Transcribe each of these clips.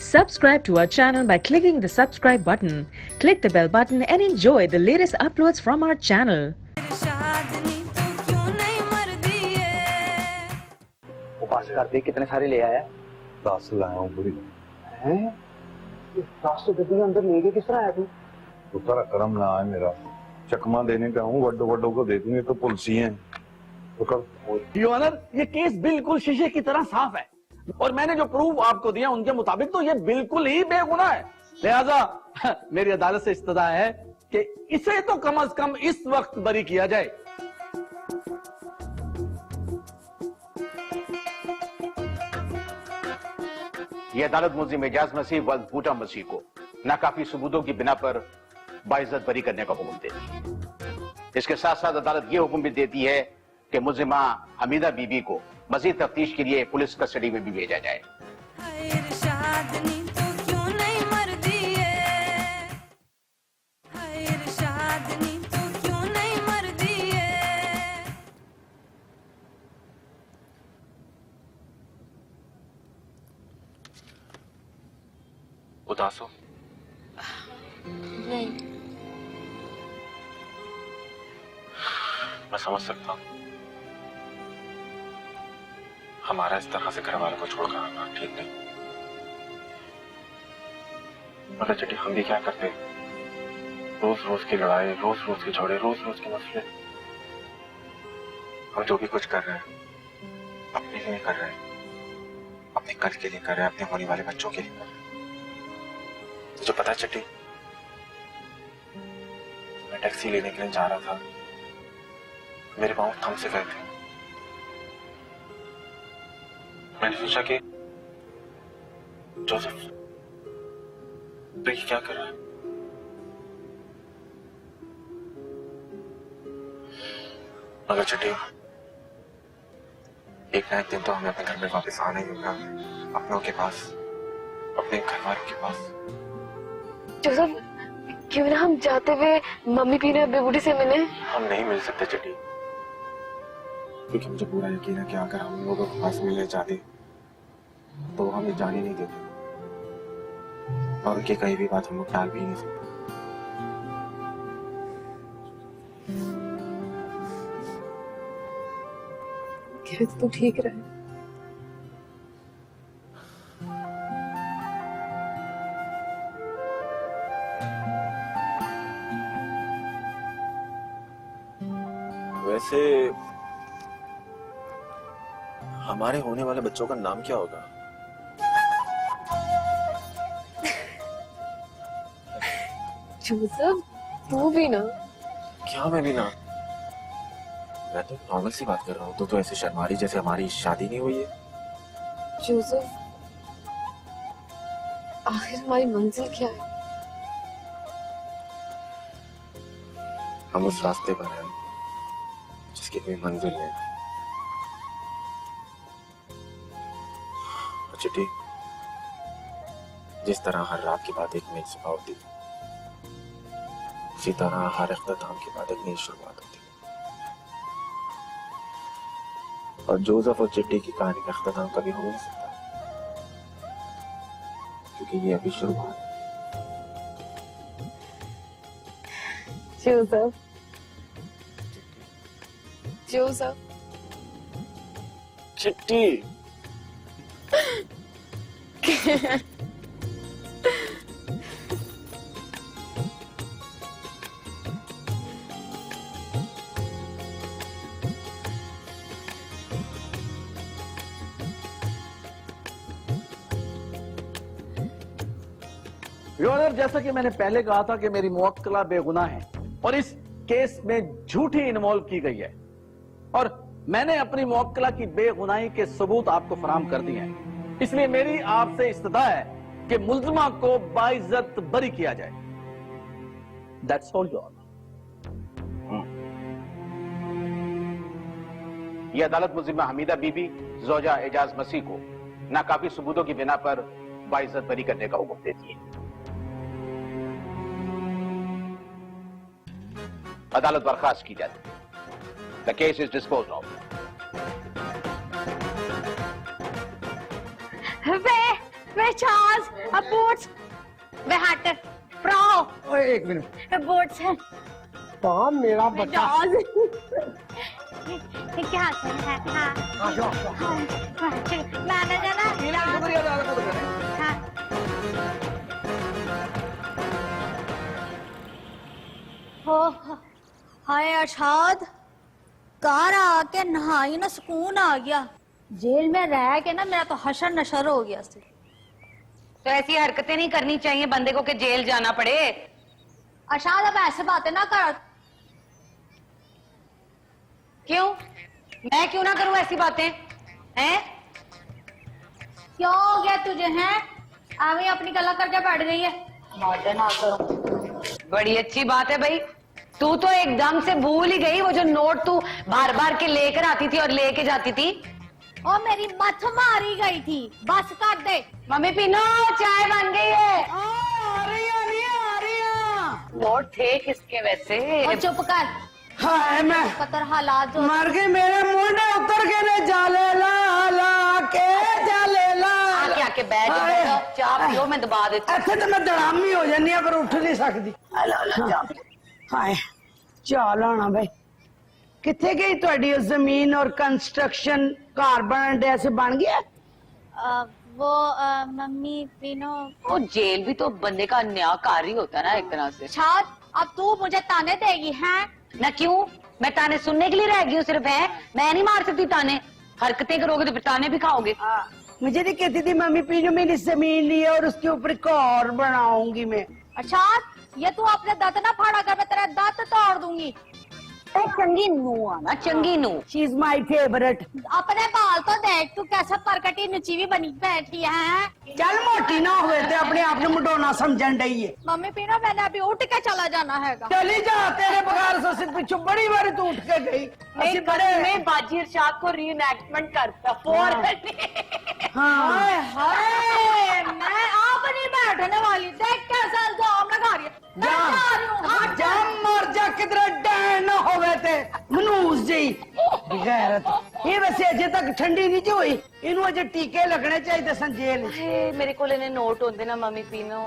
Subscribe to our channel by clicking the subscribe button. Click the bell button and enjoy the latest uploads from our channel. पास कर दे, कितने सारे ले आया? 10 लाया हूँ पूरी। हैं? 10 तो डब्बे के अंदर ले गए, किस तरह आया तू? तो सारा कर्म ना है मेरा, चकमा देने का हूँ, वड्डो वड्डो को दे दूंगे तो पुलिस हैं। तो कब योर ऑनर, ये केस बिल्कुल शीशे की तरह साफ है और मैंने जो प्रूफ आपको दिया उनके मुताबिक तो ये बिल्कुल ही बेगुनाह है। लिहाजा मेरी अदालत से इस्तदा है कि इसे तो कम से कम इस वक्त बरी किया जाए। यह अदालत मुल्जिम एजाज मसीह व बूटा मसीह को नाकाफी सबूतों की बिना पर बाइज्जत बरी करने का हुक्म देती है। इसके साथ साथ अदालत यह हुक्म भी देती है कि मुल्जिमा हमीदा बीबी को मजीद तफ्तीश के लिए पुलिस कस्टडी में भी भेजा जाए। उदास हो? नहीं। मैं समझ सकता हूँ, हमारा इस तरह से घर वालों को छोड़कर आना ठीक नहीं। मगर चटी हम भी क्या करते, रोज रोज की लड़ाई, रोज रोज के झगड़े, रोज रोज के मसले। हम जो भी कुछ कर रहे हैं अपने लिए कर रहे हैं, अपने कल के लिए कर रहे हैं, अपने होने वाले बच्चों के लिए कर रहे हैं। तुझे पता है चट्टी, मैं टैक्सी लेने के लिए जा रहा था, मेरे पांव थम से गए थे। मैंने सोचा कि जोसेफ तो ये क्या कर रहा है। मगर चट्टी, एक ना एक दिन तो हमें अपने घर में वापस आना ही होगा, अपनों के पास, अपने घर वालों के पास। जोसेफ, क्यों ना हम जाते हुए मम्मी पीने बेबूटी से मिले? हम नहीं मिल सकते चटी, क्योंकि मुझे पूरा यकीन है कि अगर हम लोगों के पास मिलने जाते तो वो हमें जाने नहीं देते और उनकी कहीं भी बात हम लोग टाल भी नहीं सकते। क्या तू ठीक रहे? वैसे हमारे होने वाले बच्चों का नाम क्या होगा? जोसेफ, तू भी ना। क्या मैं भी ना? मैं तो नॉर्मल सी बात कर रहा हूँ, तो ऐसे शर्मा रही जैसे हमारी शादी नहीं हुई है। जोसेफ, आखिर हमारी मंजिल क्या है? हम उस रास्ते पर हैं जिसकी कोई मंजिल नहीं। चिट्ठी, जिस तरह हर रात के बाद एक नई सुबह होती, उसी तरह हर इख्तिताम के बाद एक नई शुरुआत होती। और जोसेफ और चिट्टी की कहानी का इख्तिताम कभी हो नहीं सकता, क्योंकि ये अभी शुरुआत है। जोसेफ, जोसेफ, चिट्टी, योर ऑनर, जैसा कि मैंने पहले कहा था कि मेरी मुवक्किला बेगुनाह है और इस केस में झूठी इन्वॉल्व की गई है और मैंने अपनी मुवक्किला की बेगुनाही के सबूत आपको फराहम कर दिए हैं। इसलिए मेरी आपसे इस्तदा है कि मुल्जिमा को बाइज्जत बरी किया जाए। That's all your honour. यह अदालत मुल्जिमा हमीदा बीबी जोजा एजाज मसीह को नाकाफी सबूतों की बिना पर बाइज्जत बरी करने का हुक्म देती है। अदालत बर्खास्त की जाती है। The case is disposed of. Way way Charles अब बोट्स वे हट फ्राओ ओए एक मिनट बोट्स है तो मेरा बच्चा क्या है हाँ आ जाओ मैंने जाना शुक्रिया अदा करें। हाँ हो हाय अरशाद कार आके नहाई ना सुकून आ गया जेल में रह के ना मेरा तो हशर नशर हो गया सी तो ऐसी हरकतें नहीं करनी चाहिए बंदे को कि जेल जाना पड़े। अरशाद अब ऐसे बातें ना कर क्यों? मैं क्यों ना करूं ऐसी बातें हैं? क्यों हो गया तुझे हैं आगे अपनी कला करके बैठ गई है बातें ना करो बड़ी अच्छी बात है भाई। तू तो एकदम से भूल ही गई वो जो नोट तू बार बार के लेकर आती थी और लेके जाती थी। और मेरी मथ मारी गई थी बस कर दे मम्मी पीनो चाय बन गई है। आ रही है। नोट थे किसके वैसे? और चुप कर हाय मैं कतर हालात जो मर गई मेरे मुंडे उतर के ने जाले ला ला के जाले ला आके आके बैठ हाय। जाओ चाय पियो मैं दबा देती हूँ। ਇੱਥੇ ਤੇ ਮੈਂ ਦੜਾਮੀ ਹੋ ਜਾਂਦੀ ਆ ਪਰ ਉੱਠ ਨਹੀਂ ਸਕਦੀ ਹਾਏ ਚਾਲ ਆਣਾ ਬਈ ਕਿੱਥੇ ਗਈ ਤੁਹਾਡੀ ਉਹ ਜ਼ਮੀਨ ਔਰ ਕੰਸਟਰਕਸ਼ਨ ਘਰ ਬਣਨ ਦੇ ਐਸੇ ਬਣ ਗਿਆ वो मम्मी पीनो वो जेल भी तो बंदे का न्यायकारी होता है ना एक तरह से। छात अब तू मुझे ताने देगी हैं ना क्यों? मैं ताने सुनने के लिए रह गई हूँ सिर्फ है। मैं नहीं मार सकती ताने। हरकतें करोगे तो फिर ताने भी खाओगे। मुझे नहीं कहती थी मम्मी पीनो मेरी जमीन ली है और उसके ऊपर एक और बनाऊंगी मैं। अच्छा ये तू अपने दांत ना फाड़ा कर मैं तेरा दांत तोड़ दूंगी चंगी नू आना चंगी नू। She is my favourite. अपने बाल तो देख तू कैसे परकटी नुची भी बनी बैठी है चल मोटी ना हुए थे अपने आप ने मुडोना समझन डई है। मम्मी पीनो मैंने अभी उठ के चला जाना हैगा चली जा तेरे बगैर से सिर्फ पीछे बड़ी बारी तू उठ के गई। असि बड़े मैं बाजी इरशाद को रीएनैक्टमेंट करता फोर हाँ हाय मैं आप नहीं बैठने वाली देख कैसा इल्जाम लगा रही है मैं जा रही हूँ जा मर जा किधर डैन ना होवे ते मनूस जी बेगैरत। ये वैसे अजे तक ठंडी नहीं जी हुई इनू अजे टीके लगने चाहिए सन जेल मेरे को लेने नोट होंदे ना मम्मी पीनो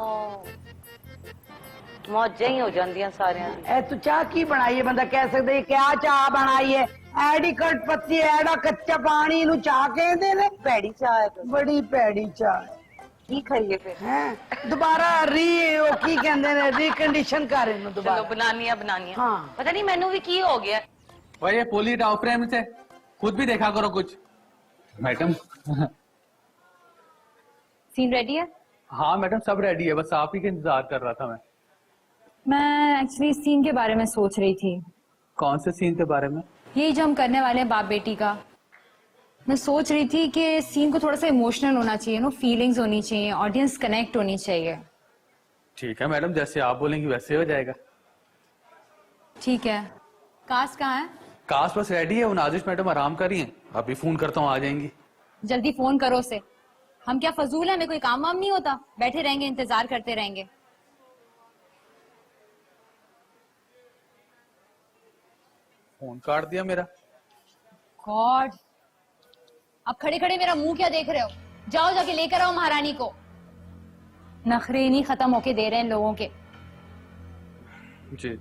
मौजां ही हो जांदियां सारियां दी। ए तू चाह की बनाई है बंदा कह सकता है क्या चाह बनाई है एडी कट पत्ती एडा कच्चा पानी इनू चाह कहते ने भैड़ी चाह है तो बड़ी पैड़ी चाह की करिए फिर हैं दोबारा री ओ की कहंदे ने रिकंडीशन कर इनू चलो दोबारा बनानी हाँ। पता नहीं मैनू भी की हो गया। भाई ये पोली टाउ फ्रेम से खुद भी देखा करो कुछ मैडम। सीन रेडी है? हाँ मैडम सब रेडी है बस आप ही का इंतजार कर रहा था मैं। मैं एक्चुअली सीन के बारे में सोच रही थी। कौन से सीन के बारे में? यही जो हम करने वाले हैं बाप बेटी का। मैं सोच रही थी कि सीन को थोड़ा सा इमोशनल होना चाहिए नो फीलिंग्स होनी चाहिए ऑडियंस कनेक्ट होनी चाहिए। ठीक है मैडम जैसे आप बोलेंगी वैसे हो जाएगा। ठीक है कास्ट कहाँ है? कास्ट बस रेडी है वो नाजिश मैडम आराम कर रही हैं अभी फोन करता हूँ आ जाएंगी। जल्दी फोन करो उसे। हम क्या फजूल है हमें कोई काम वाम नहीं होता बैठे रहेंगे इंतजार करते रहेंगे। फोन काट दिया मेरा। गॉड अब खड़े खड़े मेरा मुंह क्या देख रहे हो? जाओ जाके लेकर आओ महारानी को। नखरे नहीं खत्म होके दे रहे हैं लोगों के। जी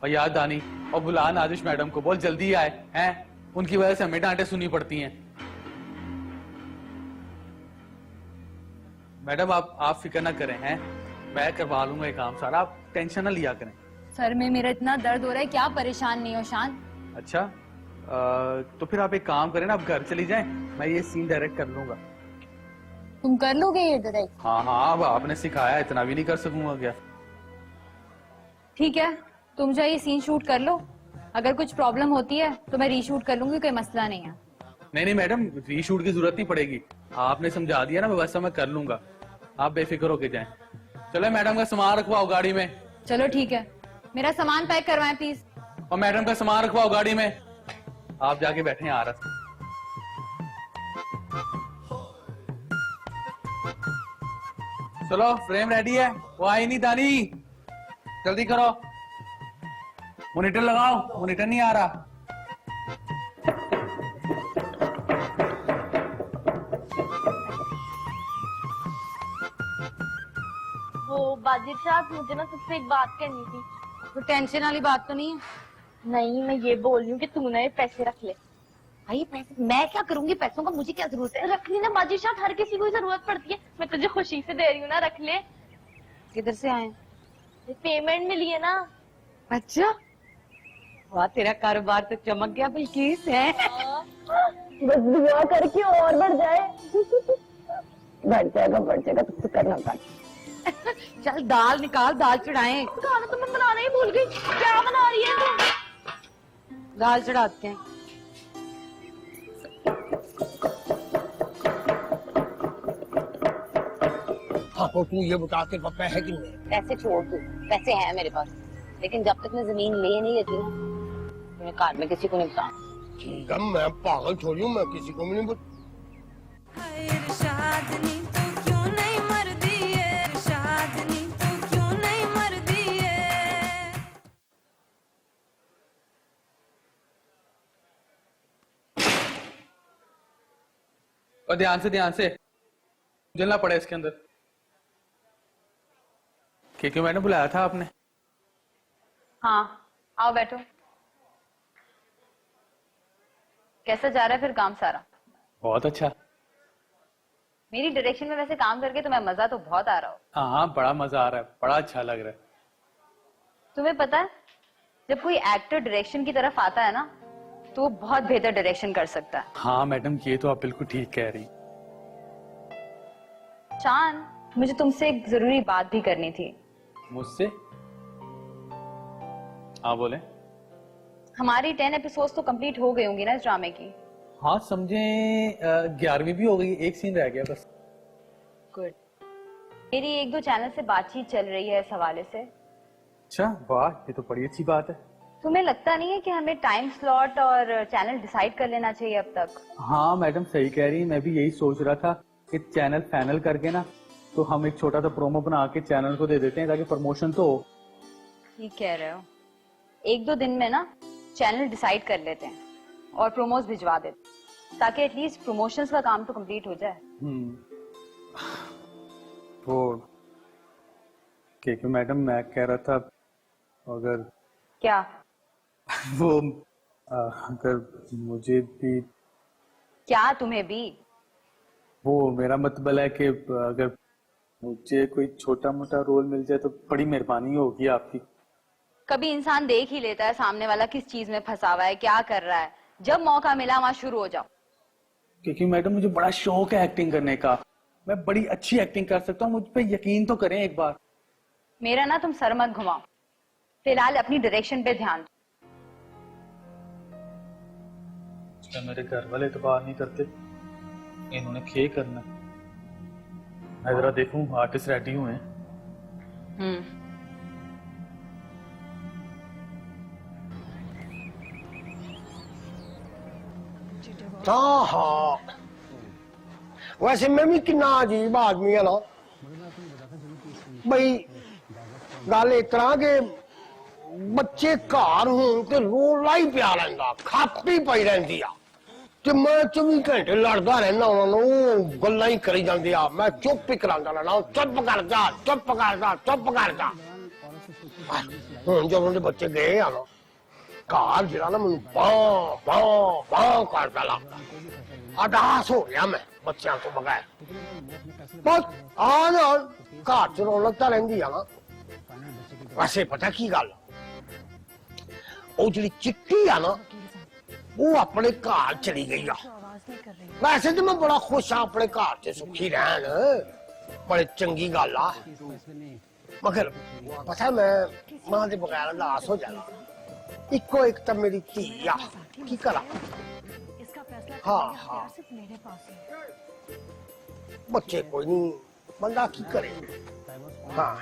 और याद दानी और बुला नाजिश मैडम को बोल जल्दी आए हैं उनकी वजह से हमें डांटे सुननी पड़ती हैं। मैडम आप फिक्र ना करें हैं मैं करवा लूंगा ये काम सारा आप टेंशन ना लिया करें। सर में मेरा इतना दर्द हो रहा है क्या परेशान नहीं हो शान। अच्छा तो फिर आप एक काम करें ना आप घर चली जाएं मैं ये सीन डायरेक्ट कर लूंगा। तुम कर लोगे ये डायरेक्ट? हाँ अब आपने सिखाया इतना भी नहीं कर सकूंगा क्या? ठीक है तुम जाइए सीन शूट कर लो। अगर कुछ प्रॉब्लम होती है तो मैं रीशूट कर लूंगी कोई मसला नहीं है। नहीं मैडम रीशूट की जरूरत नहीं पड़ेगी आपने समझा दिया ना वैसा मैं कर लूंगा आप बेफिक्र होके जाएं। चलो मैडम का सामान रखवाओ गाड़ी में। चलो ठीक है मेरा सामान पैक करवाएं प्लीज। और मैडम का सामान रखवाओ गाड़ी में आप जाके बैठे हैं आरस। चलो फ्रेम रेडी है वो आई नहीं दानी जल्दी करो मॉनिटर लगाओ मॉनिटर नहीं आ रहा। वो बाजिद साहब, मुझे ना तुझसे एक बात करनी थी। तो टेंशन वाली बात तो नहीं है। नहीं, मैं ये बोल रही हूँ कि तू ना ये पैसे रख ले। भाई पैसे मैं क्या करूंगी, पैसों का मुझे क्या जरूरत है। रख ली ना बाजिद साहब, हर किसी को जरूरत पड़ती है। मैं तुझे खुशी से दे रही हूँ ना, रख ले। किधर से आए? पेमेंट मिली है ना। अच्छा, वाह तेरा कारोबार तो चमक गया बिल्किस है। बस दुआ करके और बढ़ जाए। बढ़ जाएगा, तुझसे करना कर। चल दाल निकाल, दाल चढ़ाएं। खाना तो मैं बनाना ही भूल गई। क्या बना रही है तू? दाल चढ़ाते हैं। हाँ तो तू ये बता के पप्पा है कि नहीं? पैसे छोड़ तू, पैसे हैं मेरे पास, लेकिन जब तक मैं जमीन ले नहीं लेती ना, मैं घर में किसी को नहीं बताऊं। ठीक है, मैं पागल थोड़ी हूँ, मैं किसी को भी नहीं बता। और ध्यान से जलना पड़ा इसके अंदर। क्यों मैंने बुलाया था आपने? हाँ आओ बैठो। कैसा जा रहा है फिर काम सारा? बहुत अच्छा। मेरी डायरेक्शन में वैसे काम करके तुम्हें मजा तो बहुत आ रहा हो। हाँ बड़ा मजा आ रहा है, बड़ा अच्छा लग रहा है। तुम्हें पता है, जब कोई एक्टर डायरेक्शन की तरफ आता है ना, तो वो बहुत बेहतर डायरेक्शन कर सकता है। हाँ मैडम, ये तो आप बिल्कुल ठीक कह रही। चांद, मुझे तुमसे एक जरूरी बात भी करनी थी। मुझसे? हाँ बोले। हमारी 10 एपिसोड्स तो कंप्लीट हो गई होंगी ना इस ड्रामे की? हाँ समझे 11वीं भी हो गई, एक सीन रह गया बस। गुड। मेरी 1-2 चैनल से बातचीत चल रही है इस हवाले से। अच्छा वाह, ये तो बड़ी अच्छी बात है। तुम्हें लगता नहीं है कि हमें टाइम स्लॉट और चैनल डिसाइड कर लेना चाहिए अब तक? हाँ मैडम सही कह रही है, मैं भी यही सोच रहा था कि चैनल फाइनल करके ना, तो हम एक छोटा सा प्रोमो बना के चैनल को दे देते हैं ताकि प्रमोशन तो हो। ठीक कह रहे हो। 1-2 दिन में ना चैनल डिसाइड कर लेते हैं और प्रोमोस भिजवा देते हैं, ताकि एटलीस्ट प्रमोशंस का काम तो कंप्लीट हो जाए। वो क्योंकि मैडम मैं कह रहा था, अगर क्या? वो अगर मुझे भी। क्या तुम्हें भी? वो मेरा मतलब है कि अगर मुझे कोई छोटा मोटा रोल मिल जाए तो बड़ी मेहरबानी होगी आपकी। कभी इंसान देख ही लेता है सामने वाला किस चीज में फंसा हुआ है, क्या कर रहा है। जब मौका मिला वहां शुरू हो जाओ। क्योंकि मैडम मुझे बड़ा शौक है एक्टिंग करने का, मैं बड़ी अच्छी एक्टिंग कर सकता हूँ, मुझ पे यकीन तो करें एक बार। मेरा ना तुम सर मत घुमाओ, फिलहाल अपनी डायरेक्शन पे ध्यान दो। मेरे घर वाले एतबार नहीं करते, इन्होंने क्या करना। मैं जरा देखूं आर्टिस्ट रेडी हुए हैं। हाँ वैसे मैं भी कितना अजीब आदमी है ना भाई। गल इस तरह के बच्चे घर हों ते रोला ही पिया रहिंदा, खापी पई रहिंदी आ ते मैं 24 घंटे लड़दा रहना उन्होंने, गल्लां ही करी जांदे आ। मैं चुप ही करांदा रहना, चुप कर जा, चुप कर जा, चुप कर जा। हुण जब उन्हें बच्चे गए आ ना, घर जिहड़ा ना मैनूं बां बां बां करदा लगदा। अदास हो गया मैं बच्चों तो बगैर। बस आ ना घर च रौनक तां रहिंदी आ ना। वैसे पता की गल, ਉਹ ਜਿਹੜੀ चिट्टी आ ना, वो अपने घर चली गई आ। वैसे तो मैं बड़ा खुश हाँ अपने घर च सुखी रहन, बड़े चंगी गल आ। मगर पता मैं मां के बगैर अदास हो जाना। इको एक तो मेरी धी आ, की करा। हाँ हाँ बच्चे कोई नहीं, बंदा की करे। हाँ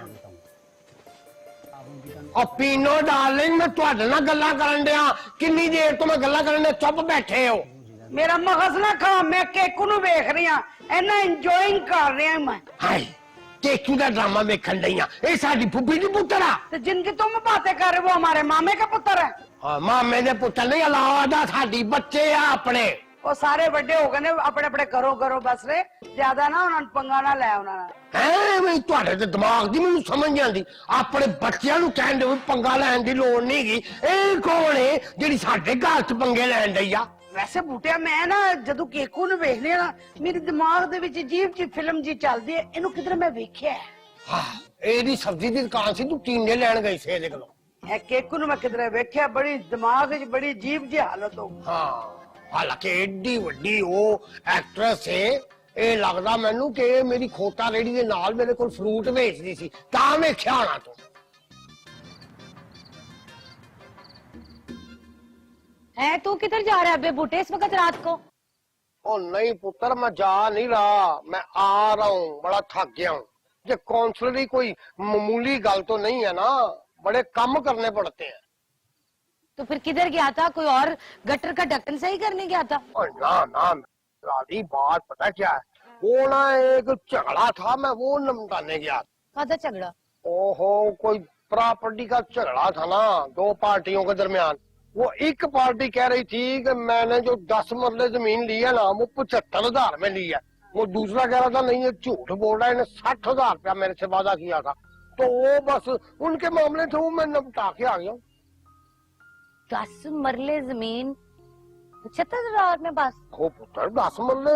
और पीनो डार्लिंग, मैं तुहाडे नाल गल्लां करन दिया, कितनी देर तो मैं गल्लां करन दिया, चुप बैठे हो। मेरा मगज ना खा, मैं केकू नु वेख रही हां, इन्ना एंजॉयिंग कर रही हां मैं। हाय केकू दा ड्रामा देखन दई हां, ए साडी फुफी दी पुत्तर आ। तो जिनकी तुम बातें कर रहे हो वो हमारे मामे का पुत्र है। हां मामे दे पुत्तर नहीं, औलाद आ साडी, बच्चे आ अपने। वो सारे बड़े हो गए ने, अपने अपने करो करो बस रे, ज्यादा ना उन्होंने पंगा ना ले उन्होंने। हैं मैं नहीं ਤੁਹਾਡੇ ਤੇ ਦਿਮਾਗ ਦੀ ਮੈਨੂੰ ਸਮਝ ਨਹੀਂ ਆਉਂਦੀ ਆਪਣੇ ਬੱਚਿਆਂ ਨੂੰ ਕਹਿਣ ਦੇ ਵੀ ਪੰਗਾ ਲੈਣ ਦੀ ਲੋੜ ਨਹੀਂ ਗੀ ਇਹ ਕੌਣ ਹੈ ਜਿਹੜੀ ਸਾਡੇ ਘਰ 'ਚ ਪੰਗੇ ਲੈਣ ਡਈ ਆ ਵੈਸੇ ਬੂਟਿਆ ਮੈਂ ਨਾ ਜਦੋਂ ਕੇਕੂ ਨੂੰ ਵੇਖ ਲਿਆ ਨਾ ਮੇਰੇ ਦਿਮਾਗ ਦੇ ਵਿੱਚ ਅਜੀਬ ਜੀ ਫਿਲਮ ਜੀ ਚੱਲਦੀ ਹੈ ਇਹਨੂੰ ਕਿਧਰ ਮੈਂ ਵੇਖਿਆ ਹੈ। ਹਾਂ ਇਹਦੀ ਸਬਜ਼ੀ ਦੀ ਦੁਕਾਨ ਸੀ ਤੂੰ ਟੀਂਡੇ ਲੈਣ ਗਈ ਸੀ ਇਹਦੇ ਕੋਲੋਂ ਇਹ ਕੇਕੂ ਨੂੰ ਮੈਂ ਕਿਧਰ ਵੇਖਿਆ ਬੜੀ ਦਿਮਾਗ ਵਿੱਚ ਬੜੀ ਅਜੀਬ ਜੀ ਹਾਲਤ ਹੋ ਹਾਂ ਹਾਲਾਂਕਿ ਏਡੀ ਵੱਡੀ ਉਹ ਐਕਟਰੈਸ ਹੈ ਇਹ ਲੱਗਦਾ ਮੈਨੂੰ ਕਿ ਇਹ ਮੇਰੀ ਖੋਤਾ ਰੇੜੀ ਦੇ ਨਾਲ ਮੇਰੇ ਕੋਲ ਫਰੂਟ ਵੇਚਦੀ ਸੀ ਤਾਂ ਵੇਖਿਆ ਹੋਣਾ ਤੂੰ है तू किधर जा रहा है बे बूटे इस वक्त रात को? ओ नहीं पुत्र मैं जा नहीं रहा मैं आ रहा हूँ बड़ा थक गया हूँ ये काउंसलरी कोई मामूली गल तो नहीं है ना बड़े कम करने पड़ते हैं तो फिर किधर गया था? कोई और गटर का ढक्कन सही करने गया था? और ना ना राधी बात पता क्या है वो ना एक झगड़ा था मैं वो निपटाने गया कादा झगड़ा? ओहो कोई प्रॉपर्टी का झगड़ा था ना दो पार्टियों के दरमियान वो एक पार्टी कह रही थी कि मैंने जो 10 मरले जमीन ली है ना वो 75,000 में ली है वो दूसरा कह रहा था नहीं ये झूठ बोल रहा है इन्हें 60,000 रुपया मेरे से वादा किया था तो वो बस उनके मामले थे वो मैं निपटा के आ गया 10 मरले जमीन 75,000 में बस? हो पुत्र 10 मरले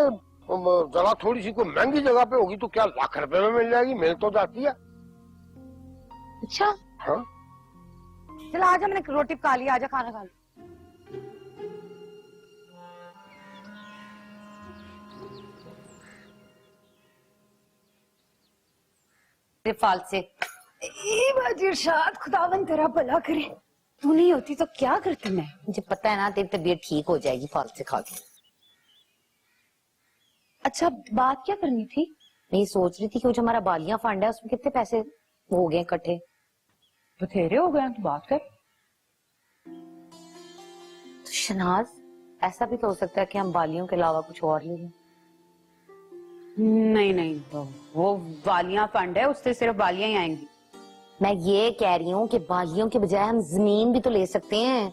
जरा थोड़ी सी कोई महंगी जगह पे होगी तो क्या लाख रुपए में मिल जाएगी मिल तो जाती है अच्छा हाँ चल आजा मैंने रोटी पका ली आजा खाना खा लो फाल से इरशाद खुदावन तेरा भला करे तू नहीं होती तो क्या करती मैं मुझे पता है ना तेरी तबीयत ठीक हो जाएगी फाल से खा के अच्छा बात क्या करनी थी मैं ये सोच रही थी कि वो जो हमारा बालियां फंड है उसमें कितने पैसे हो गए इकट्ठे बथेरे हो गए तो बात कर तो शनाज ऐसा भी तो हो सकता है कि हम बालियों के अलावा कुछ और ले लें नहीं नहीं वो बालियां फंड है उससे सिर्फ बालियां ही आएंगी मैं ये कह रही हूँ कि बालियों के बजाय हम जमीन भी तो ले सकते हैं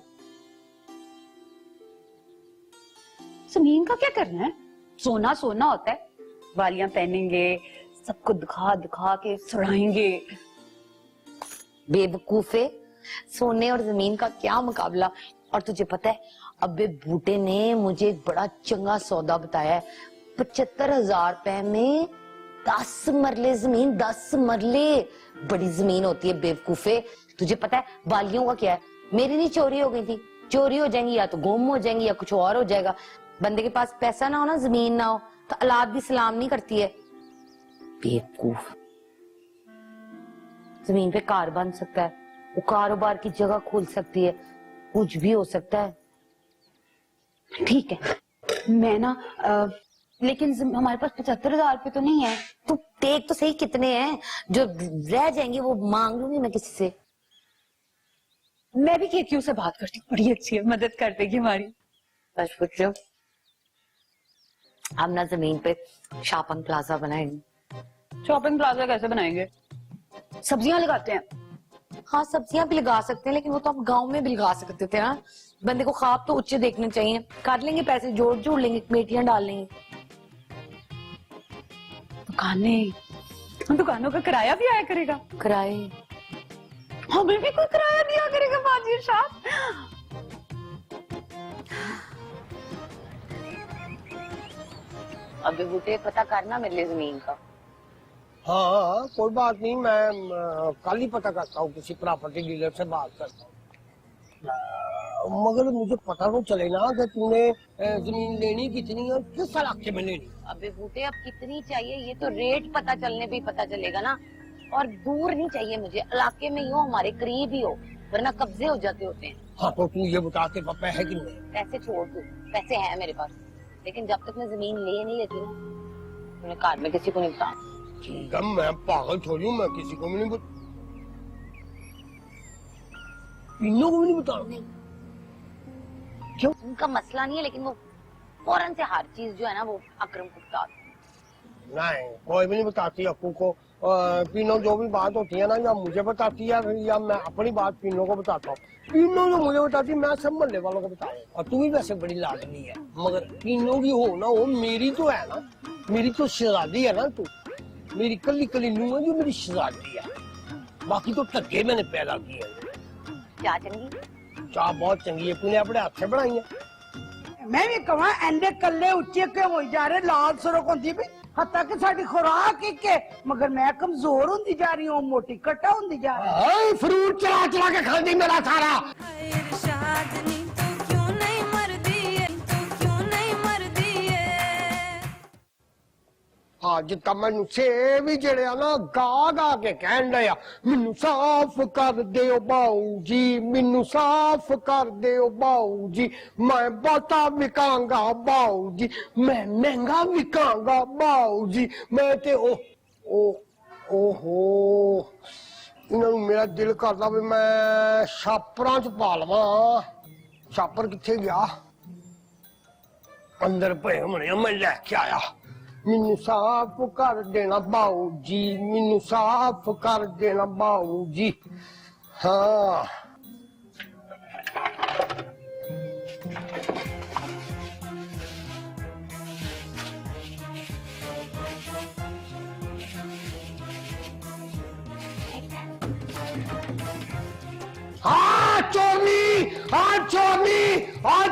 जमीन का क्या करना है सोना सोना होता है बालियां पहनेंगे सबको दिखा दिखा के सड़ाएंगे बेवकूफे सोने और जमीन का क्या मुकाबला और तुझे पता है अबे बूटे ने मुझे एक बड़ा चंगा सौदा बताया है 75,000 रुपए में 10 मरले जमीन 10 मरले बड़ी जमीन होती है बेवकूफे तुझे पता है बालियों का क्या है मेरी नहीं चोरी हो गई थी चोरी हो जाएंगी या तो गुम हो जाएंगी या कुछ और हो जाएगा बंदे के पास पैसा ना हो ना जमीन ना हो तो औलाद भी सलाम नहीं करती है बेवकूफ जमीन पे कार बन सकता है वो कारोबार की जगह खोल सकती है कुछ भी हो सकता है ठीक है मैं ना लेकिन हमारे पास 75,000 रुपए तो नहीं है तू देख तो सही कितने हैं जो रह जाएंगे वो मांग लूंगी मैं किसी से मैं भी केक्यू से बात करती हूँ बड़ी अच्छी है मदद कर देगी हमारी बस पूछो हम ना जमीन पे शॉपिंग प्लाजा बनाएंगे शॉपिंग प्लाजा कैसे बनाएंगे सब्जियां लगाते हैं हाँ सब्जियां भी लगा सकते हैं लेकिन वो तो हम गांव में भी लगा सकते थे ना बंदे को ख्वाब तो ऊंचे देखने चाहिए कर लेंगे पैसे जोड़ लेंगे कमेटियां डाल लेंगे दुकानों का किराया भी आया करेगा किराए हमें भी कोई किराया दिया करेगा बाजी साहब अबे बूटे पता करना मेरे लिए जमीन का हाँ कोई बात नहीं मैं कल ही पता करता हूँ किसी प्रॉपर्टी डीलर से बात करता हूँ मगर मुझे पता तो चले ना कि तूने जमीन लेनी कितनी है किस इलाके में लेनी अबे बूटे अब कितनी चाहिए ये तो रेट पता चलने भी पता चलेगा ना और दूर नहीं चाहिए मुझे इलाके में ही हो हमारे करीब ही हो वरना कब्जे हो जाते होते हैं हाँ तो तू ये बता के पापा है कि नहीं पैसे छोड़ दो पैसे हैं मेरे पास लेकिन जब तक मैं जमीन ले नहीं लेती ना मैंने कार में किसी को नहीं बताना ठीक है मैं पागल थोड़ी हूँ मैं किसी को भी नहीं तीनों को भी नहीं बताऊंगी क्यों उनका मसला नहीं है लेकिन वो फौरन से हर चीज जो है ना वो अकरम को बता नहीं कोई भी नहीं बताती अप्पू को पीनो जो भी बात होती है ना या मुझे बताती है या मैं अपनी बात पीनो को बताता हूँ पीनो जो मुझे बताती है मैं सब मोहल्ले वालों को बताया और तू भी वैसे बड़ी लाडली है मगर पीनो की हो ना हो मेरी तो है ना मेरी तो शहजादी है ना तू मेरी कली कली नूह है जो मेरी शहजादी है, बाकी तो टग्गे मैंने पैदा किए हैं। चाह चंगी चाह बहुत चंगी है, तूने अपने हाथ से बनाई है। मैं भी कहा एंडे कल्ले उच्चे क्यों हो जा रहे, लाल सुरख होंदी भी हत्ता कि साडी खुराक एक है, मगर मैं कमजोर होंदी जा रही हूँ, मोटी कट्टा होंदी जा रही हूँ। हाय फ्रूट चला चला के खाती मेरा सारा। ਅੱਜ ਤਾਂ ਮੈਨੂੰ ਸੇਵ ਹੀ ਜਿਹੜੇ ਨਾ ਗਾ ਗਾ ਕੇ ਕਹਿਣ ਡਿਆ, ਮੈਨੂੰ ਸਾਫ਼ ਕਰ ਦਿਓ ਬਾਊ ਜੀ, ਮੈਨੂੰ ਸਾਫ਼ ਕਰ ਦਿਓ ਬਾਊ ਜੀ, ਮੈਂ ਬਹੁਤਾ ਵਿਕਾਂਗਾ ਬਾਊ ਜੀ, ਮੈਂ ਮਹਿੰਗਾ ਵਿਕਾਂਗਾ ਬਾਊ ਜੀ, ਮੈਂ ਤੇ ਓਹੋ ਇਹਨਾਂ ਨੂੰ ਮੇਰਾ ਦਿਲ ਕਰਦਾ ਵੀ ਮੈਂ ਛਾਪਰਾਂ ਚ ਪਾ ਲਵਾਂ। ਛਾਪਰ ਕਿੱਥੇ ਗਿਆ? ਅੰਦਰ ਪਏ ਹੋਣੇ, ਮੈਂ ਲੈ ਕੇ ਆਇਆ। ਮੈਨੂੰ ਸਾਫ਼ ਕਰ ਦੇਣਾ ਬਾਊ ਜੀ, ਮੈਨੂੰ ਸਾਫ਼ ਕਰ ਦੇਣਾ ਬਾਊ ਜੀ। ਹਾਂ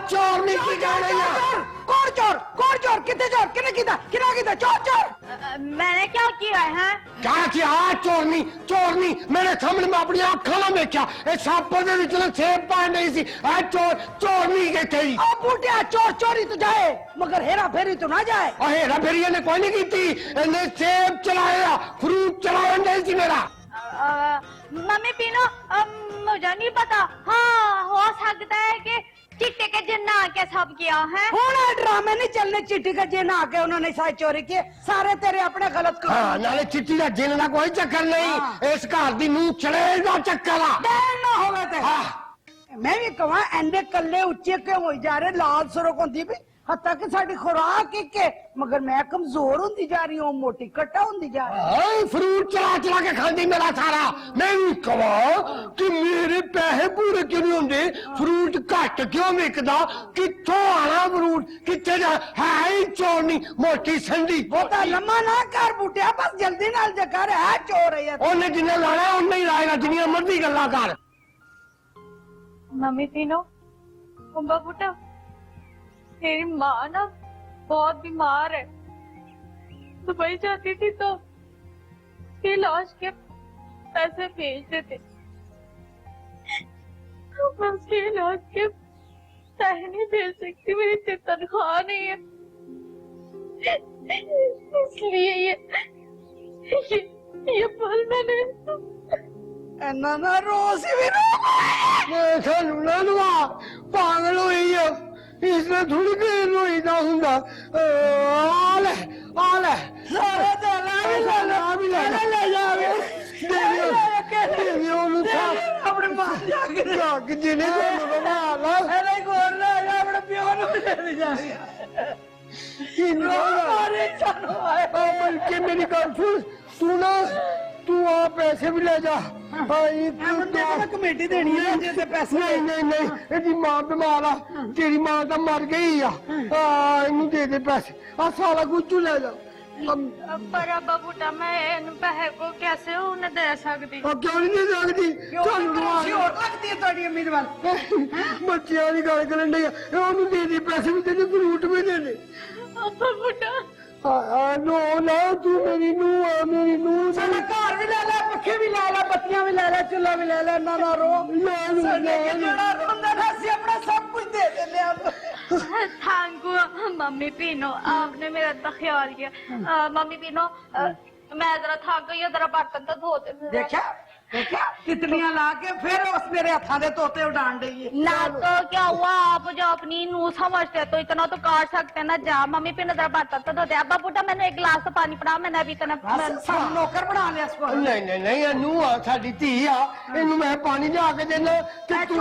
चोरनी की कह रही है? कौन चोर कितने चोर किने कीता चोर मैंने क्या किया है? क्या किया? चोरनी चोरनी मेरे सामने में अपनी आंखों में देखा, छापे दे विच सेब पाए नहीं सी। चोरनी के थी। बूटिया चोरी तो जाए मगर हेरा फेरी तो ना जाए। हेरा फेरी ने कोई नहीं की, इन्हें सेब चलाया, फ्रूट चलाया नहीं सी मेरा। मम्मी पीनो मुझे नहीं पता। हाँ हो सकता है कि चिट्टे के जिन्ना आके सब किया है। ड्रामे नहीं चलने, चिट्ठी का जिन आके उन्होंने सारे चोरी किए, सारे तेरे अपने गलत कर। हाँ, नाले चिट्ठी का जिन का कोई चक्कर नहीं। हाँ। इस घर दी नूह चढ़ेगा चक्कर ना हो गए थे। हाँ। मैं भी कहा एंडे कल्ले उच्चे क्यों हो जा रहे, लाल सुरख होंदी भी हत्ता कि साडी खुराक एक है, मगर मैं कमजोर होंदी जा रही हूँ, मोटी कट्टा होंदी जा रही हूँ। फ्रूट चला चला के खाती मेरा सारा। मैं भी कहा कि मेरे पैसे पूरे क्यों नहीं होंगे, फ्रूट घट क्यों विकदा, कित्थों आना फ्रूट, कित्थे जा है ही चोरनी मोटी संडी। बहुता लम्मा ना कर बूटिया, बस जल्दी नाल जे कर, है चोर है। उन्हें जिन्हें लाना उन्हें ही लाएगा, जिन्हें मर्जी गल्ला कर। मम्मी तीनों कुंभा बूटा, मेरी माँ ना बहुत बीमार है, दुबई जाती थी तो इलाज के पैसे भेज देते, मैं उसके इलाज के पैसे नहीं भेज सकती, मेरी इतनी तनख्वाह नहीं है, इसलिए ये पल मैंने ना रोज भी पागल हुई है, इसने थोड़ी देर रोईदा हुंदा। आले सारा अपने मां जाके जिन्हें बल्कि मेरी गल सुन, तू ना तू आ पैसे भी ले जा। कमेटी देनी है पैसे। नहीं तेरी मां बीमार आ, तेरी मां तो मर गई आ, इनू दे दे पैसे, आ सारा कुछ तू ले जा। पर अब्बा बूटा मैं इन पैसे को कैसे उन्हें दे सकती? क्यों नहीं दे सकती? लगती है थोड़ी उम्मीदवार बच्चियां की गल करन डई, ओनू दे दे पैसे भी, दे फ्रूट भी दे दे। अब्बा बूटा नो ना, तू मेरी नूह आ, मेरी नूह। सारा घर भी ले ले, पखे भी ले ले, बत्तियां भी ले ले, चूल्हा भी ले ले, ना रो अपना सब कुछ दे देने आप। थैंक यू मम्मी पीनो, आपने मेरा इतना ख्याल किया। मम्मी पीनो मैं जरा थक गई, जरा बर्तन तो धोते। देखा कितनियां ला के फिर उस मेरे हथा दे तोते उड़ान रही है ना। तो क्या हुआ, आप जो अपनी नूह समझते तो इतना तो काट सकते ना। जा मम्मी पीनो जरा बर्तन तो धोते। अब्बा बूटा मैंने एक गिलास तो पानी पड़ा, मैंने अभी इतना नौकर बना लिया इसको। नहीं नूह आ, साडी धी आ, इनू मैं पानी लिया के देना ते तू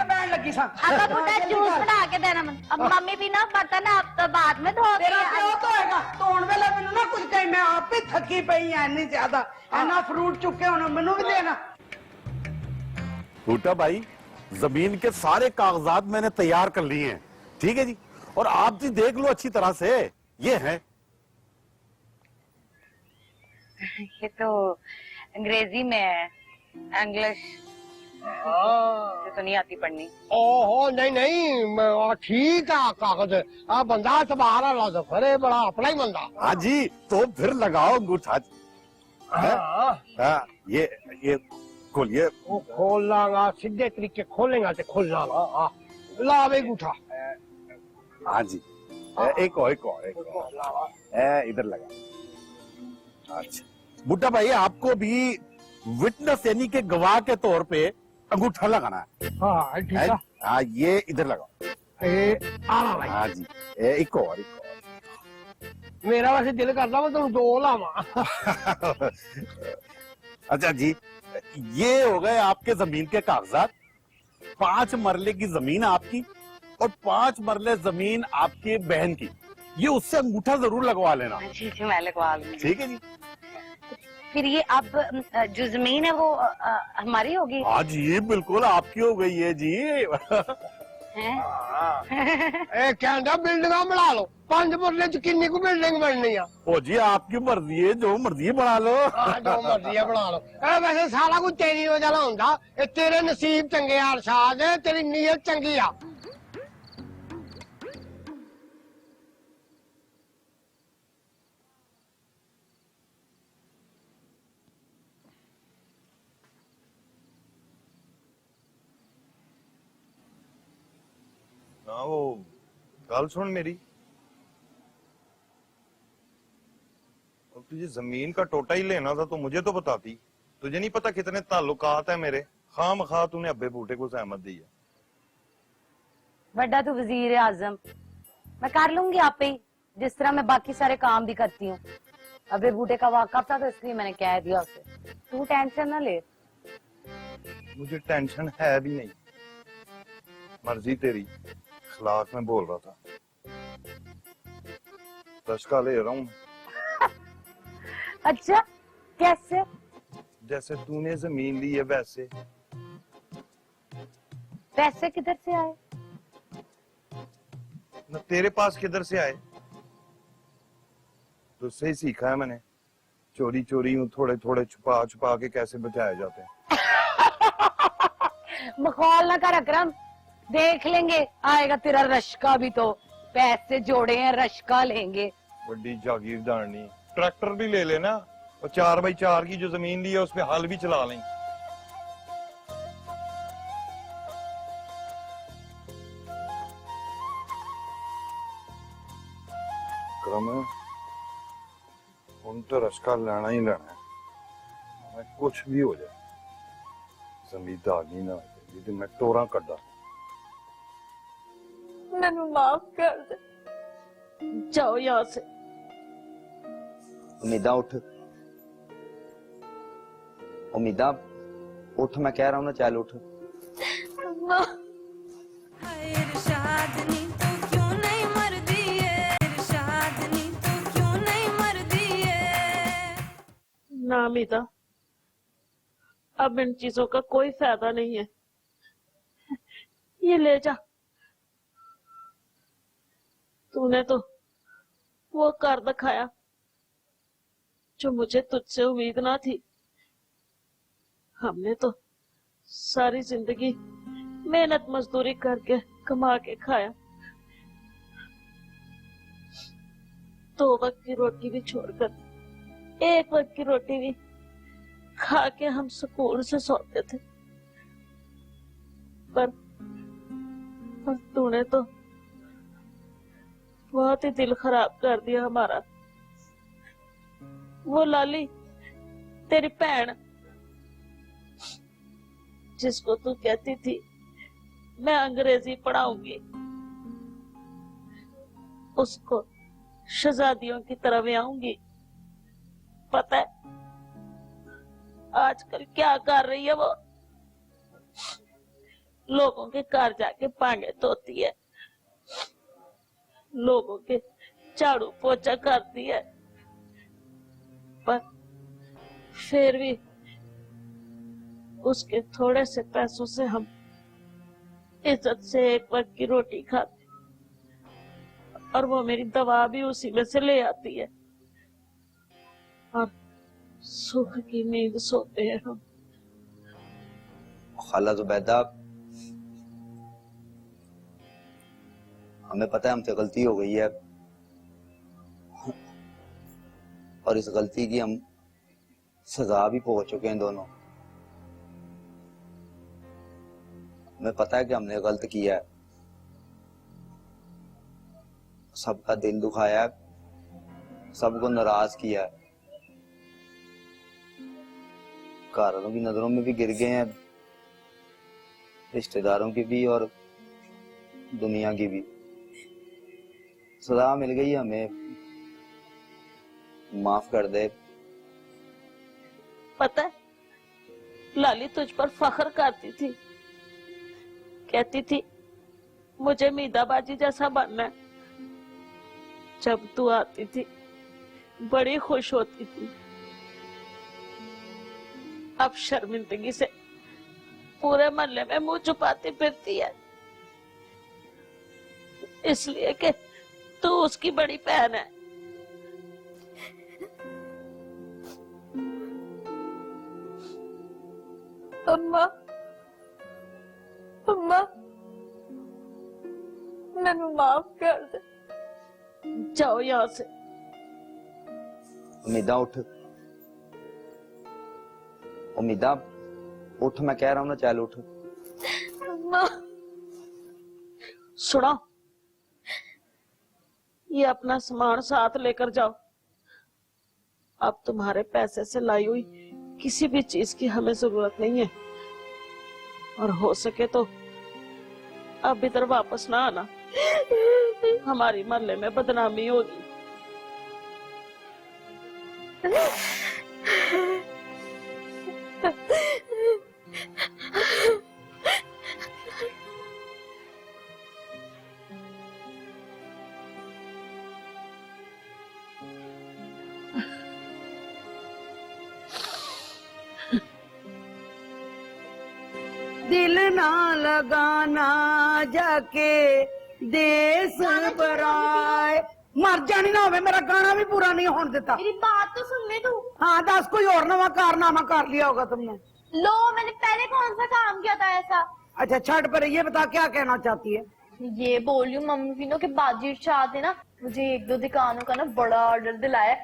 मैं लगी सा। अब्बा बूटा जूस बना के देना। अब मम्मी पीनो बर्तन आप तो बाद में धो तेरा प्यो तो हैगा धोन वेले मैनू ना कुछ कही, मैं आप ही थकी पई है इन्नी ज्यादा, इन्ना फ्रूट चुके होना मैनू भी देना। बूटा भाई जमीन के सारे कागजात मैंने तैयार कर लिए हैं, ठीक है जी, और आप जी देख लो अच्छी तरह से, ये है ये तो अंग्रेजी में है, इंग्लिश तो नहीं आती पढ़नी। ओहो नहीं नहीं ठीक है कागज बंदा तबार वाला तो फिर बड़ा अपना ही बंदा। हाँ जी, तो फिर लगाओ अंगूठा। हाँ, ये खोलिए। खोल लागा सीधे तरीके खोलेगा तो खोल लागा ला बे अंगूठा। हाँ जी, एक और इधर लगा। अच्छा बूटा भाई, आपको भी विटनेस यानी के गवाह के तौर पे अंगूठा लगाना है। हाँ ठीक है। हाँ, ये इधर लगाओ। भाई। हाँ जी, एक और मेरा वैसे दिल करता मैं तुम दो लावा। अच्छा जी, ये हो गए आपके जमीन के कागजात। 5 मरले की जमीन आपकी और 5 मरले जमीन आपकी बहन की। ये उससे अंगूठा जरूर लगवा लेना। जी जी मैं लगवा लूंगी। ठीक है जी। फिर ये अब जो जमीन है वो हमारी होगी? हाँ जी बिल्कुल आपकी हो गई है जी। कहना बिल्डिंग बना लो 5 मरले च किन्नी को बिल्डिंग बननी है। ओ जी आपकी मर्जी है, जो मर्जी बना लो। जो मर्जी है बना लो। वैसे सारा कुछ तेरी वजह नाल होंदा। तेरे नसीब चंगे यार शाद, तेरी नीयत चंगी आ। ना वो गल सुन मेरी, अब तुझे जमीन का टोटा ही लेना था तो मुझे तो बताती। तुझे नहीं पता कितने ताल्लुकात है मेरे, खामखा तूने अब्बे बूटे को सहमत दी है। बड़ा तू वजीर आजम, मैं कर लूंगी आपे ही, जिस तरह मैं बाकी सारे काम भी करती हूँ। अबे बूटे का वाकफ था तो इसलिए मैंने कह दिया उसे। तू टेंशन ना ले। मुझे टेंशन है भी नहीं, मर्जी तेरी। खिलाफ में बोल रहा था, दशका ले रहा हूँ। अच्छा कैसे? जैसे तूने जमीन ली है वैसे। पैसे किधर से आए? न तेरे पास किधर से आए, तुझसे ही सीखा है मैंने। चोरी चोरी थोड़े थोड़े छुपा छुपा के कैसे बचाए जाते हैं। मखौल ना कर अकरम, देख लेंगे, आएगा तेरा रश्का भी। तो पैसे जोड़े हैं, रश्का लेंगे। बड़ी जागीरदारनी, ट्रैक्टर भी ले लेना और 4x4 की जो जमीन ली है उसमें हल भी चला लें। उन तो रश्का लेना ही लेना है, मैं कुछ भी हो जाए। जमींदारी ना ये मैं टोरा कड्डा। मैंने माफ कर दे, जाओ यहाँ से। उम्मीदा उठ, उम्मीदा उठ, मैं कह रहा हूँ ना, चल उठ। ना अमीदा, अब इन चीजों का कोई फायदा नहीं है। ये ले जा। तूने तो वो कर दिखाया जो मुझे तुझसे उम्मीद ना थी। हमने तो सारी जिंदगी मेहनत मजदूरी करके कमा के खाया, 2 वक्त की रोटी भी छोड़कर 1 वक्त की रोटी भी खा के हम सुकून से सोते थे। पर तूने तो बहुत ही दिल खराब कर दिया हमारा। वो लाली तेरी बहन, जिसको तू कहती थी मैं अंग्रेजी पढ़ाऊंगी, उसको शहजादियों की तरह ब्याऊंगी। पता है आजकल क्या कर रही है वो? लोगों के घर जाके पांगे धोती है, लोगों के झाड़ू पोछा करती है, पर फिर भी उसके थोड़े से पैसों से हम इज्जत से 1 वक्त की रोटी खाते, और वो मेरी दवा भी उसी में से ले आती है। और सुख की नींद सोते हैं हम। खाला जुबैदा, हमें पता है हमसे गलती हो गई है और इस गलती की हम सजा भी पहुंच चुके हैं दोनों। हमें पता है कि हमने गलत किया है, सबका दिल दुखाया है, सबको नाराज किया है, घर वालों की नजरों में भी गिर गए हैं, रिश्तेदारों की भी और दुनिया की भी। सजा मिल गई हमें, माफ कर दे। पता है लाली तुझ पर फख्र करती थी, कहती थी मुझे मीदाबाजी जैसा बनना है। जब तू आती थी बड़ी खुश होती थी। अब शर्मिंदगी से पूरे मोहल्ले में मुंह छुपाती फिरती है, इसलिए कि तू उसकी बड़ी बहन है। अम्मा, अम्मा, मैंने माफ कर दे। जाओ यहाँ से। उम्मीदा उठ, उम्मीदा उठ, मैं कह रहा हूं ना, चल उठ। अम्मा सुनो, ये अपना सामान साथ लेकर जाओ। अब तुम्हारे पैसे से लाई हुई किसी भी चीज की हमें जरूरत नहीं है, और हो सके तो अब इधर वापस ना आना, हमारी मोहल्ले में बदनामी होगी। दिल ना लगाना जाके देश बराए। मर जानी ना होवे, मेरा गाना भी पूरा नहीं होने देता। मेरी बात तो सुन ले तू। हाँ, 10 कोई और नवा कारनामा कर लिया होगा तुमने। लो, मैंने पहले कौन सा काम किया था ऐसा? अच्छा छठ पर ये बता क्या कहना चाहती है? ये बोल रही हूँ मम्मी पीनो के बाजी शाह ने ना मुझे 1-2 दुकानों का ना बड़ा ऑर्डर दिलाया,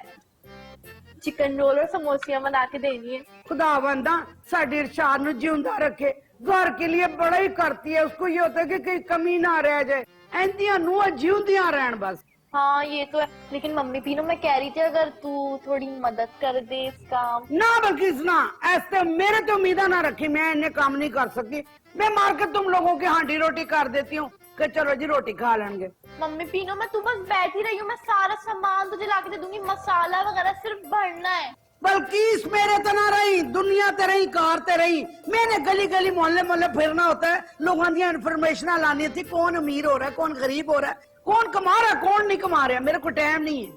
चिकन रोल और समोसियां बना के देनी है। खुदावंदा साडी इरशाद नु जिंदा रखे, घर के लिए बड़ा ही करती है। उसको ये होता है कि कोई कमी ना रह जाए, ऐंदियां नुआ जिंदियां रहन बस। हाँ ये तो है, लेकिन मम्मी पीनो मैं कह रही थी अगर तू थोड़ी मदद कर दे इस काम। ना बल्कि सुना, ऐसे मेरे तो उम्मीदा ना रखी, मैं इन्हें काम नहीं कर सकती। मैं मार के तुम लोगों की हांडी रोटी कर देती हूँ कि चलो जी रोटी खा लेंगे। मम्मी पीनो मैं तू बस बैठी रही हूँ, मैं सारा सामान तुझे ला के दे दूंगी, मसाला वगैरह सिर्फ भरना है। बल्कि इस मेरे तो ना रही, दुनिया ते रही, कार ते रही। मैंने गली गली मोहल्ले मोहल्ले फिरना होता है, लोगों की इन्फॉर्मेशन लानी थी, कौन अमीर हो रहा है, कौन गरीब हो रहा है, कौन कमा रहा है, कौन नहीं कमा रहा है। मेरे को टाइम नहीं है।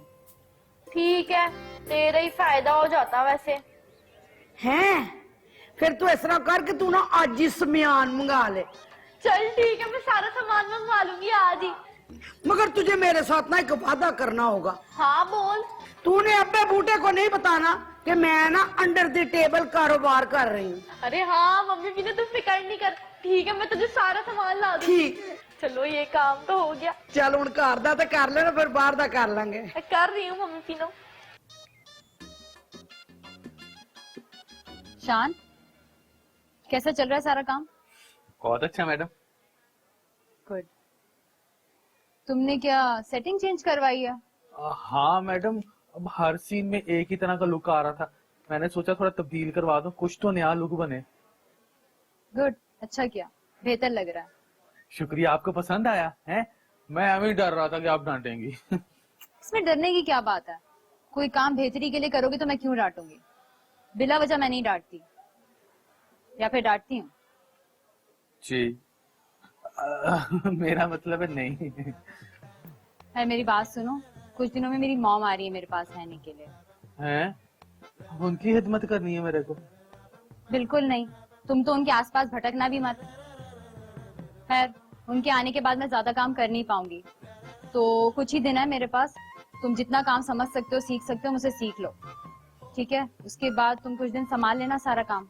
ठीक है, तेरा ही फायदा हो जाता वैसे। हैं? फिर तू इस तरह कर कि तू ना आज ही सामान मंगा ले। चल ठीक है, मैं सारा सामान मंगवा लूंगी आज ही। मगर तुझे मेरे साथ ना एक वादा करना होगा। हाँ बोल। तूने अब्बे बूटे को नहीं बताना कि मैं ना अंडर द टेबल कारोबार कर रही हूँ। अरे हाँ मम्मी पीनो तू फिक्र नहीं कर, ठीक है मैं तुझे सारा सामान ला दूंगी। ठीक। चलो ये काम तो हो गया। चल हुण घर दा ते कर लेना, फिर बाहर दा कर लेंगे। मैं कर रही हूँ मम्मी पीनो। शान, कैसा चल रहा है सारा काम? बहुत अच्छा मैडम। गुड। तुमने क्या सेटिंग चेंज करवाई है? हाँ मैडम, अब हर सीन में एक ही तरह का लुक आ रहा था, मैंने सोचा थोड़ा तब्दील करवा दूं, कुछ तो नया लुक बने। गुड, अच्छा किया, बेहतर लग रहा है। शुक्रिया, आपको पसंद आया है? मैं अभी डर रहा था कि आप डांटेंगी। इसमें डरने की क्या बात है? कोई काम बेहतरी के लिए करोगे तो मैं क्यों डांटूंगी? बिला वजह मैं नहीं डांटती, या फिर डांटती हूँ? जी मेरा मतलब है नहीं। है मेरी बात सुनो, कुछ दिनों में मेरी मॉम आ रही है मेरे पास रहने के लिए। हैं? उनकी खिदमत करनी है मेरे को? बिल्कुल नहीं, तुम तो उनके आसपास भटकना भी मत। खैर, उनके आने के बाद मैं ज्यादा काम कर नहीं पाऊंगी, तो कुछ ही दिन है मेरे पास, तुम जितना काम समझ सकते हो सीख सकते हो, मुझसे सीख लो। ठीक है, उसके बाद तुम कुछ दिन संभाल लेना सारा काम।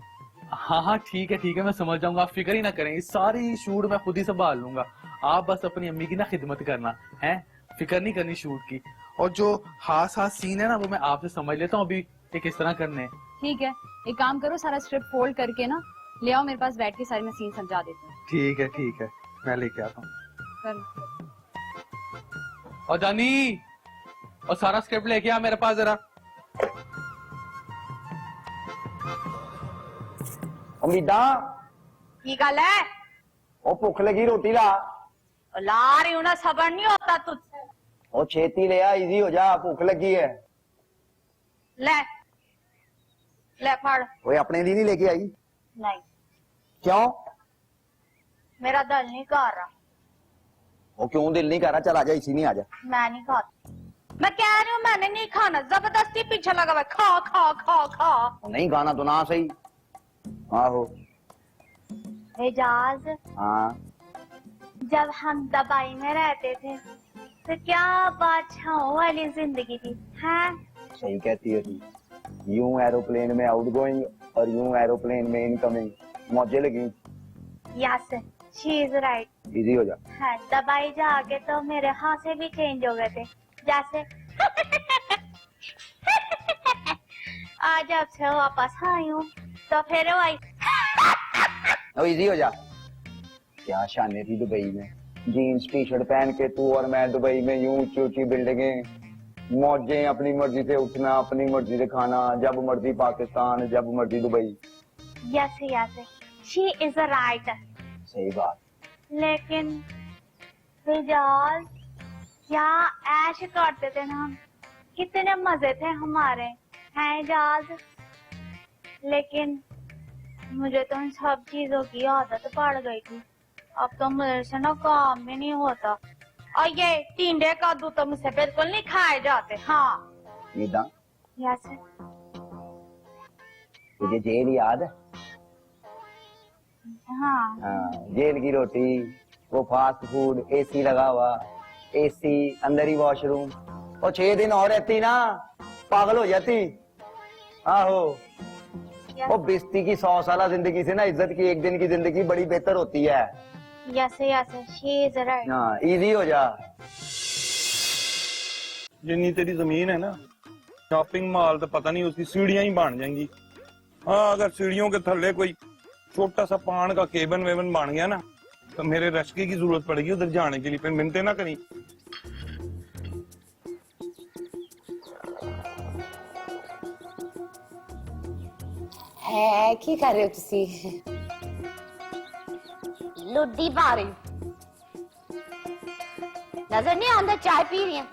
हाँ ठीक है, मैं समझ जाऊंगा, आप फिक्र ही ना करें, सारी शूट मैं खुद ही संभाल लूंगा। आप बस अपनी अम्मी की ना खिदमत करना है, फिक्र नहीं करनी शूट की। और जो खास सीन है ना वो मैं आपसे समझ लेता हूँ अभी कि किस तरह करने हैं। ठीक है, एक काम करो, सारा स्क्रिप्ट फोल्ड करके ना ले आओ मेरे पास, बैठ के सारी मैं सीन समझा देती हूँ। ठीक है, मैं लेके आता हूँ। चलो। और जानी, और सारा स्क्रिप्ट लेके आ मेरे पास जरा। उम्मीदा की गल है? ओ भुख लगी रोटी ला। ला रही हूं ना, सबर नहीं होता तुझसे। ओ छेती ले आ, इजी हो जा, भुख लगी है। ले ले फड़। ओए अपने लिए नहीं लेके आई? नहीं। क्यों? मेरा दिल नहीं कर रहा। ओ क्यों दिल नहीं कर रहा? चल आजा, इसी में आजा। मैं नहीं खाती। मैं कह रही हूँ मैंने नहीं खाना, जबरदस्ती पीछे लगा हुआ, खा खा खा खा। नहीं खाना तो ना सही। आहो। एजाज, हाँ जब हम दुबई में रहते थे तो क्या बादशाहों वाली जिंदगी थी, हैं? सही कहती है तू। यूं एरोप्लेन में आउटगोइंग और यूं एरोप्लेन में इनकमिंग, मौजे लगी। Yes, she is right. Easy हो जा। हाँ, दुबई जाके तो मेरे हाथ भी चेंज हो गए थे, जैसे आज जब से वापस आई हूँ तो फिर वही। अब इजी हो जा। क्या शाने थी दुबई में, जीन्स टी शर्ट पहन के तू और मैं दुबई में, यूं ऊंची ऊंची बिल्डिंगें, मौजें, अपनी मर्जी से उठना, अपनी मर्जी से खाना, जब मर्जी पाकिस्तान, जब मर्जी Dubai. Yes yes, she is right. सही बात। लेकिन एजाज, क्या ऐश करते थे ना हम, कितने मजे थे हमारे, हैं एजाज? लेकिन मुझे तो इन सब चीजों की आदत पड़ गई थी, अब तो मेरे से ना काम भी नहीं होता, और ये टिंडे कद्दू तो मुझसे बिल्कुल नहीं खाए जाते। हाँ नीदा, यस। तुझे जेल याद है? हाँ जेल की रोटी, वो फास्ट फूड, एसी लगा हुआ, एसी अंदर ही वॉशरूम। और 6 दिन और रहती ना, पागल हो जाती। आहो, वो बिस्ती की 100 साल जिंदगी से ना इज्जत की 1 दिन की जिंदगी बड़ी बेहतर होती है। Yes yes, she is right. हाँ, इजी हो जा। जितनी तेरी जमीन है ना, शॉपिंग मॉल तो पता नहीं उसकी सीढ़ियां ही बन जाएंगी। हाँ, अगर सीढ़ियों के थल्ले कोई छोटा सा पान का केबन वेबन बन गया ना, तो मेरे रेस्क्यू की जरूरत पड़ेगी उधर जाने के लिए, फिर मिलते ना कहीं। है की कर रहे हो तुसी? लुड्डी पा रही, नजर नहीं आंदा, चाय पी रही है।